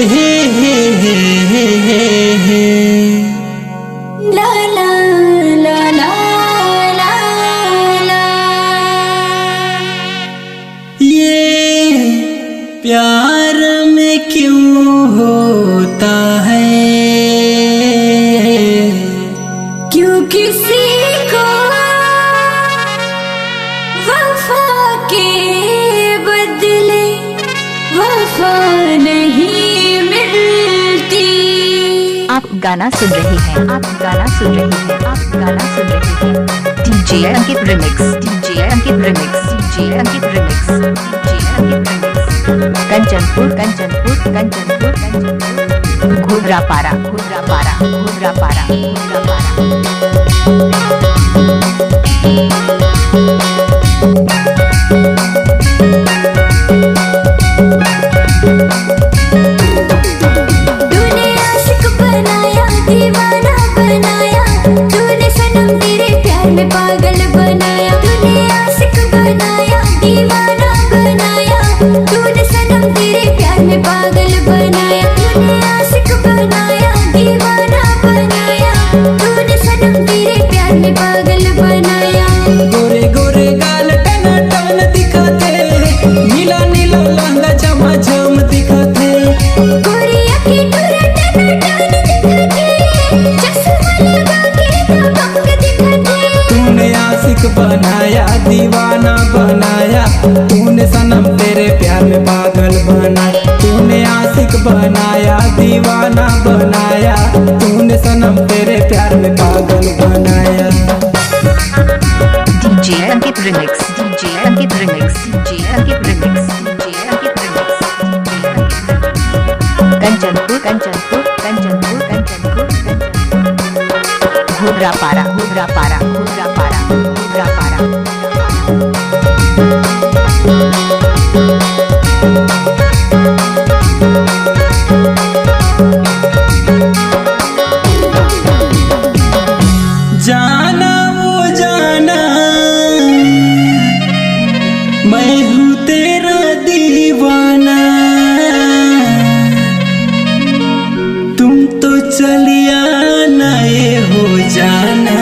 हे हे हे हे हे हे ला ला ला ला ला ला। ये प्यार में क्यों होता है, क्यों किसी को वफा के बदले वफा नहीं मिलती। आप गाना सुन रहे हैं, आप गाना सुन रहे हैं, आप गाना सुन रहे हैं। DJ Ankit remix, DJ Ankit remix, DJ Ankit remix, DJ Ankit remix. Kanchanpur Kanchanpur Kanchanpur Kanchanpur Ghodrapara Ghodrapara Ghodrapara Ghodrapara. तूने आशिक बनाया, दीवाना बनाया, तूने सनम तेरे प्यार में पागल बनाया। तूने आशिक बनाया, दीवाना बनाया, तूने सनम तेरे प्यार में पागल बनाया। तूने आशिक बनाया, दीवाना बनाया, तूने सनम तेरे प्यार में पागल बनाया। गोरे गोरे गाल टन टन दिखाते, नीला नीला लहंगा झमाझम दिखाते। गोरिया की टुरा टन टन दिखाते, चश्मा लगा के दबंग दिखाते। तूने आशिक बनाया, दीवाना बनाया, तूने सनम तेरे प्यार में पागल बनाया। तूने आशिक बनाया, दीवाना बनाया, तूने सनम तेरे प्यार में पागल बनाया। DJ Ankit remix, DJ Ankit remix, DJ Ankit remix, DJ Ankit remix. Kanchanpur Kanchanpur Kanchanpur Kanchanpur Kanchanpur Ghodrapara Ghodrapara Ghodrapara Ghodrapara. जाना वो जाना, मैं हूँ तेरा दीवाना। तुम तो चलिया नए हो जाना,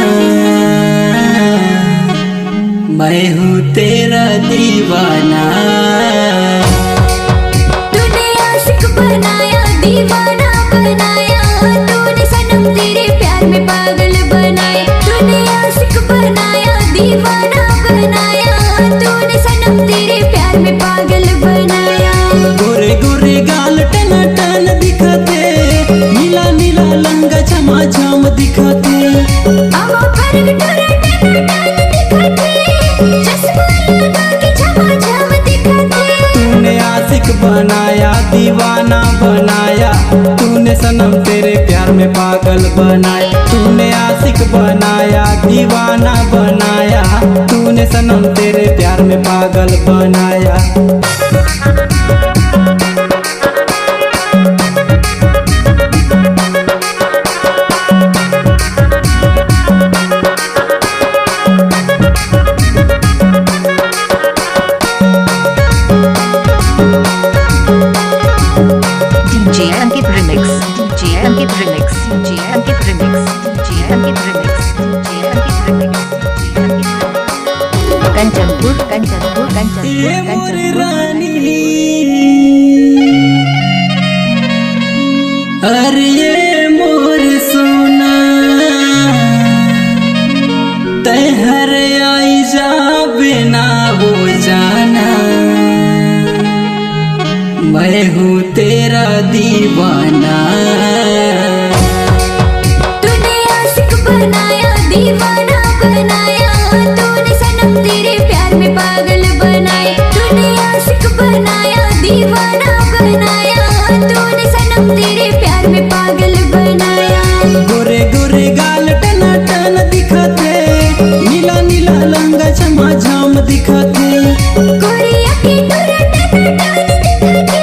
मैं हूँ तेरा दीवाना। तूने आशिक बनाया, दीवाना बनाया, तूने सनम तेरे प्यार में पागल बनाया। तूने आशिक बनाया, दीवाना बनाया, तूने सनम तेरे प्यार में पागल बनाया। गोरे गोरे गाल टन टन दिखाते, नीला नीला लहंगा झमाझम दिखाते। आँखों पर टुरा टन टन दिखाते, चश्मा लगा के झमाझम दिखाते। तूने आशिक बनाया, दीवाना बनाया, तूने सनम तेरे प्यार में पागल बनाया। तूने आशिक बनाया, दीवाना बनाया, तूने सनम तेरे प्यार में पागल बनाया। DJ Ankit remix, DJ Ankit remix, DJ Ankit remix, DJ Ankit remix, DJ Ankit remix, DJ Ankit. Kanchanpur Kanchanpur ये कंचनपुर मोर कंचनपुर। रानी, अरे ये मोर सोना, तहर आई जा बिना हो जाना, मैं हूँ तेरा दीवाना। तूने आशिक बनाया, दीवाना बनाया, तूने सनम तेरे प्यार में पागल बनाया। तूने आशिक बनाया, दीवाना बनाया, तूने सनम तेरे प्यार में पागल बनाया। गोरे गोरे गाल टन टन दिखाते, नीला नीला लहंगा झमाझम दिखाते। गोरिया की टुरा टन टन दिखाते,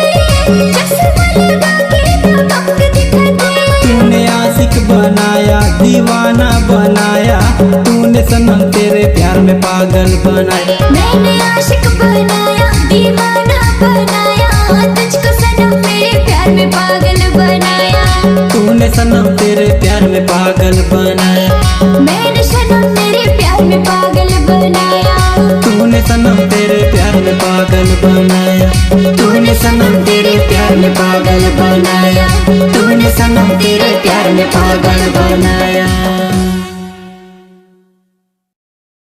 चश्मा लगा के दबंग दिखाते। तूने आशिक बनाया, दीवाना बनाया, तूने सनम तेरे प्यार में पागल बनाया। मैंने आशिक बनाया, दीवाना बनाया, तुझको सनम मेरे प्यार में पागल प्यार में पागल बनाया। मैंने सनम तेरे प्यार में पागल बनाया। तूने सनम तेरे प्यार में पागल बनाया। तूने सनम तेरे प्यार में पागल बनाया। तूने सनम तेरे प्यार में पागल बनाया।